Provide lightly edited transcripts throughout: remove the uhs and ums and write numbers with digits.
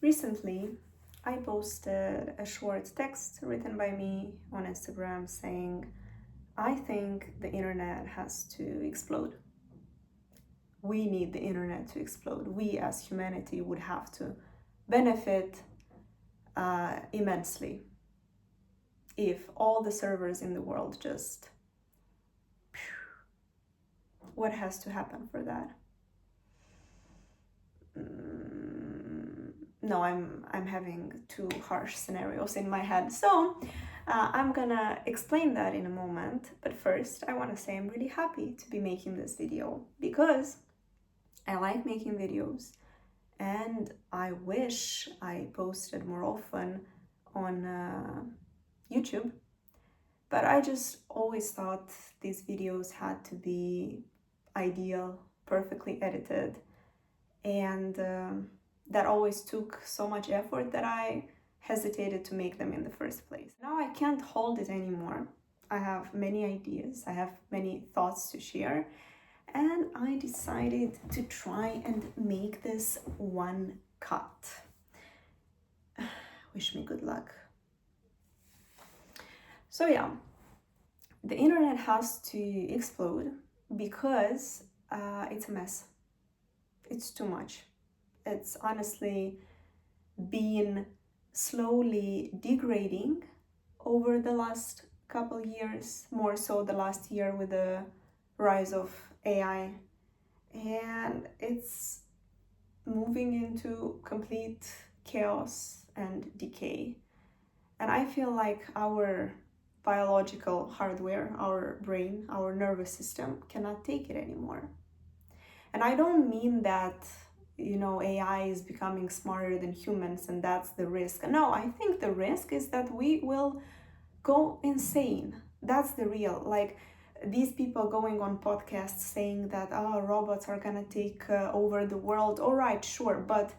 Recently, I posted a short text written by me on Instagram saying, I think the internet has to explode. We need the internet to explode. We as humanity would have to benefit immensely if all the servers in the world just. What has to happen for that? No, I'm having two harsh scenarios in my head. So I'm gonna explain that in a moment. But first, I want to say I'm really happy to be making this video because I like making videos and I wish I posted more often on YouTube. But I just always thought these videos had to be ideal, perfectly edited, and that always took so much effort that I hesitated to make them in the first place. Now I can't hold it anymore. I have many ideas, I have many thoughts to share, and I decided to try and make this one cut. Wish me good luck. So yeah, the internet has to explode because it's a mess. It's too much. It's honestly been slowly degrading over the last couple years, more so the last year with the rise of AI, and it's moving into complete chaos and decay. And I feel like our biological hardware, our brain, our nervous system cannot take it anymore. And I don't mean that, AI is becoming smarter than humans and that's the risk. No, I think the risk is that we will go insane. That's the real. Like these people going on podcasts saying that, robots are gonna take over the world. All right, sure. But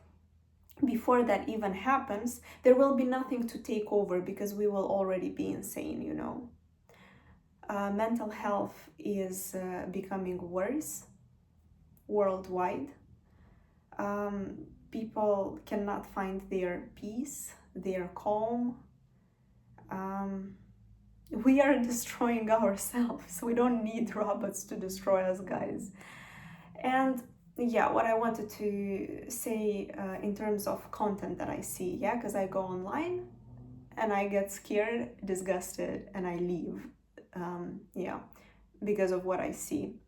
before that even happens, there will be nothing to take over because we will already be insane. Mental health is becoming worse worldwide. People cannot find their peace, their calm. We are destroying ourselves. We don't need robots to destroy us, guys. And yeah, what I wanted to say in terms of content that I see, because I go online and I get scared, disgusted, and I leave. Because of what I see.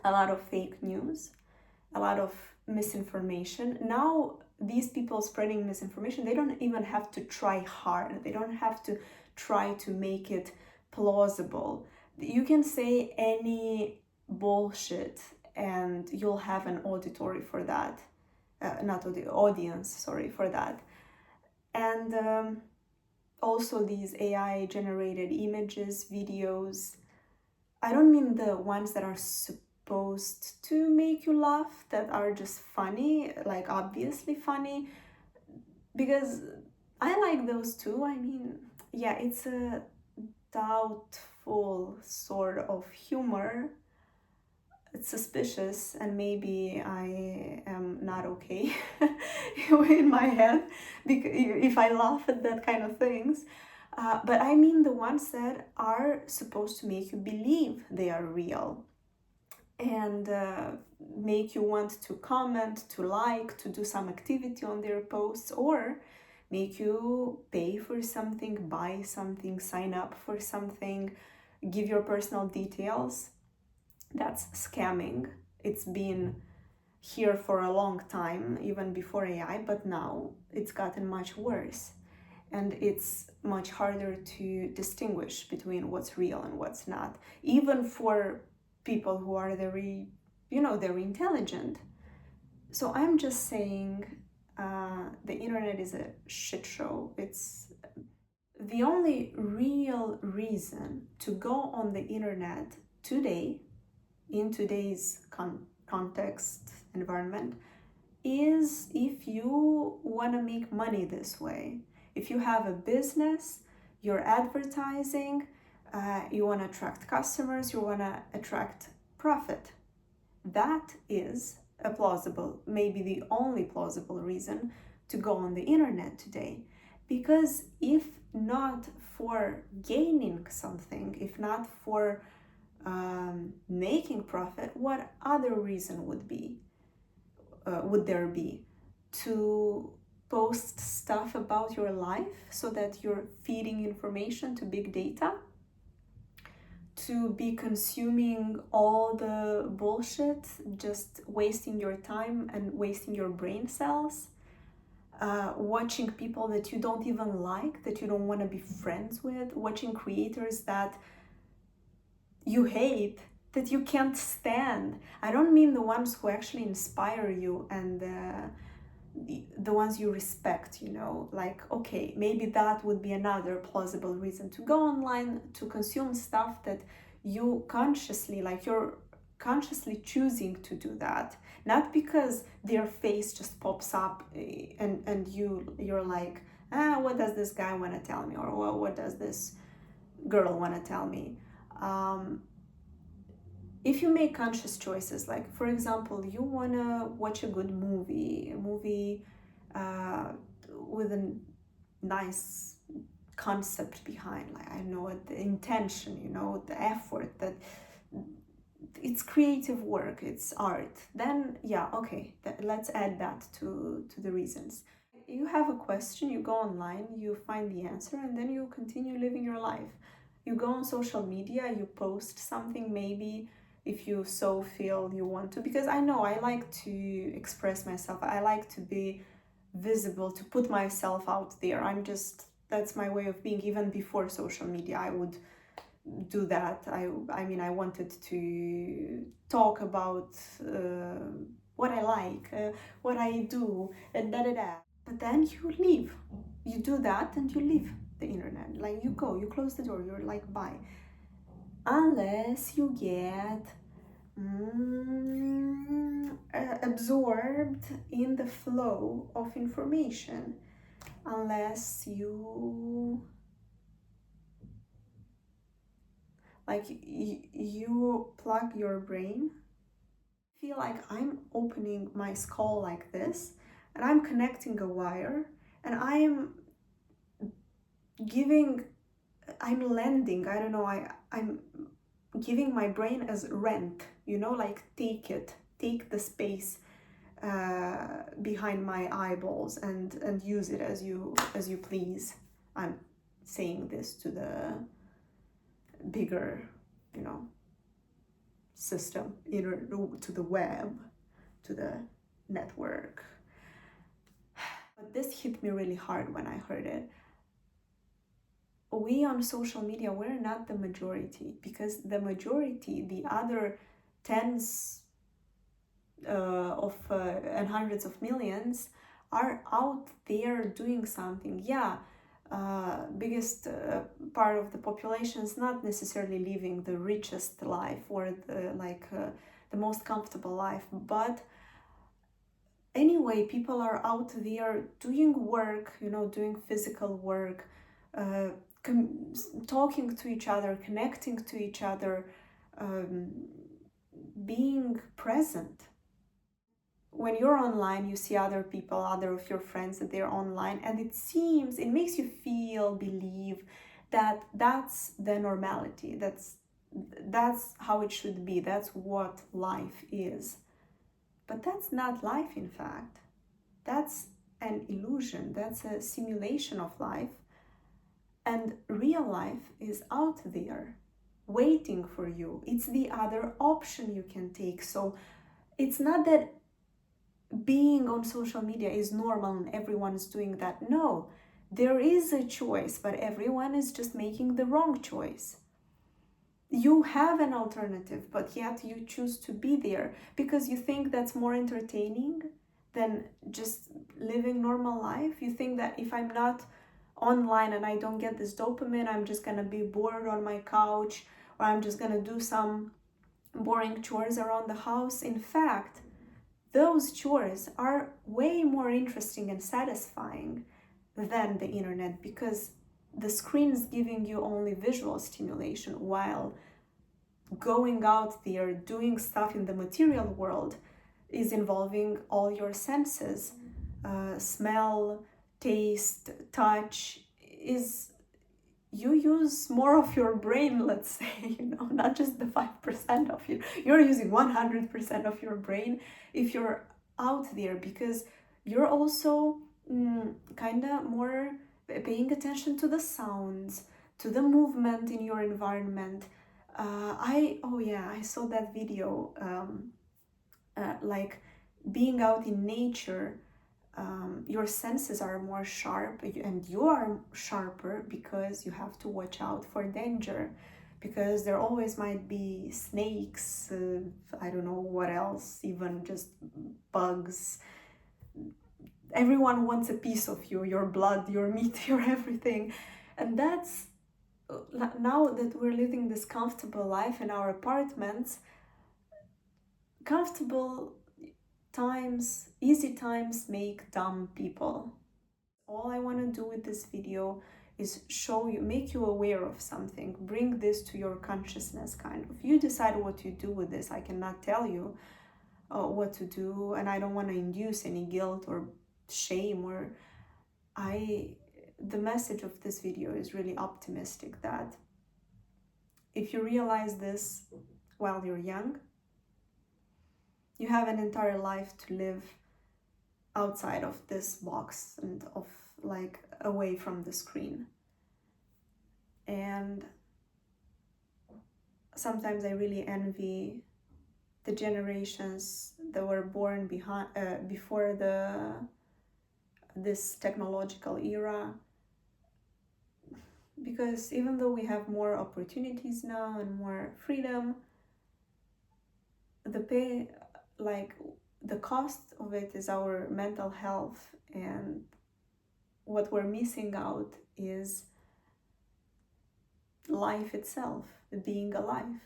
A lot of fake news, a lot of misinformation. Now, these people spreading misinformation, they don't even have to try hard. They don't have to try to make it plausible. You can say any bullshit and you'll have an auditory for that. Audience, sorry, for that. And also these AI generated images, videos. I don't mean the ones that are supposed to make you laugh, that are just funny, like obviously funny, because I like those too. I mean, yeah, it's a doubtful sort of humor. It's suspicious, and maybe I am not okay in my head because if I laugh at that kind of things. But I mean the ones that are supposed to make you believe they are real and make you want to comment, to like, to do some activity on their posts, or make you pay for something, buy something, sign up for something, give your personal details. That's scamming. It's been here for a long time, even before AI, but now it's gotten much worse. And it's much harder to distinguish between what's real and what's not, even for people who are very intelligent. So I'm just saying the internet is a shit show. It's the only real reason to go on the internet today, in today's context environment, is if you want to make money this way. If you have a business, you're advertising, you want to attract customers, you want to attract profit. That is a plausible, maybe the only plausible reason to go on the internet today. Because if not for gaining something, if not for making profit, what other reason would there be to post stuff about your life so that you're feeding information to big data, to be consuming all the bullshit, just wasting your time and wasting your brain cells, watching people that you don't even like, that you don't want to be friends with, watching creators that you hate, that you can't stand. I don't mean the ones who actually inspire you and the ones you respect, you know, like, okay, maybe that would be another plausible reason to go online, to consume stuff that you consciously, like, you're consciously choosing to do that, not because their face just pops up and you're like, what does this guy want to tell me, or well, what does this girl want to tell me. If you make conscious choices, like for example, you want to watch a good movie, with a nice concept behind, like, I know the intention, you know, the effort, that it's creative work, it's art, then yeah, okay, let's add that to the reasons. You have a question, you go online, you find the answer, and then you continue living your life. You go on social media, you post something, maybe if you so feel you want to, because I know I like to express myself, I like to be visible, to put myself out there. That's my way of being. Even before social media, I would do that. I mean, I wanted to talk about what I like, what I do, and da. But then you leave. You do that and you leave the internet. Like, you go, you close the door, you're like, bye. Unless you get absorbed in the flow of information. Unless you, like, you plug your brain. I feel like I'm opening my skull like this, and I'm connecting a wire, and I'm lending, I don't know, I'm giving my brain as rent, you know, like, take the space behind my eyeballs and use it as you please. I'm saying this to the bigger, you know, system, to the web, to the network. But this hit me really hard when I heard it. We on social media, we're not the majority, because the majority, the other tens and hundreds of millions, are out there doing something. Yeah, biggest part of the population is not necessarily living the richest life or the most comfortable life, but anyway, people are out there doing work, you know, doing physical work, talking to each other, connecting to each other, being present. When you're online, you see other people, other of your friends, that they're online, and it makes you believe that that's the normality, that's how it should be, that's what life is. But that's not life, in fact. That's an illusion, that's a simulation of life. And real life is out there, waiting for you. It's the other option you can take. So it's not that being on social media is normal and everyone is doing that. No, there is a choice, but everyone is just making the wrong choice. You have an alternative, but yet you choose to be there because you think that's more entertaining than just living normal life. You think that if I'm not online and I don't get this dopamine, I'm just gonna be bored on my couch, or I'm just gonna do some boring chores around the house. In fact, those chores are way more interesting and satisfying than the internet, because the screen is giving you only visual stimulation, while going out there, doing stuff in the material world, is involving all your senses. smell, taste, touch, is you use more of your brain, let's say, not just the 5% of you. You're using 100% of your brain if you're out there, because you're also kind of more paying attention to the sounds, to the movement in your environment. I saw that video, like being out in nature. Your senses are more sharp, and you are sharper because you have to watch out for danger, because there always might be snakes, I don't know what else, even just bugs. Everyone wants a piece of you, your blood, your meat, your everything. And that's, now that we're living this comfortable life in our apartments, comfortable times, easy times make dumb people. All I want to do with this video is show you, make you aware of something, bring this to your consciousness, kind of. You decide what you do with this. I cannot tell you what to do, and I don't want to induce any guilt or shame, or the message of this video is really optimistic, that if you realize this while you're young, you have an entire life to live outside of this box and of, like, away from the screen. And sometimes I really envy the generations that were born before this technological era, because even though we have more opportunities now and more freedom, the cost of it is our mental health, and what we're missing out is life itself, being alive.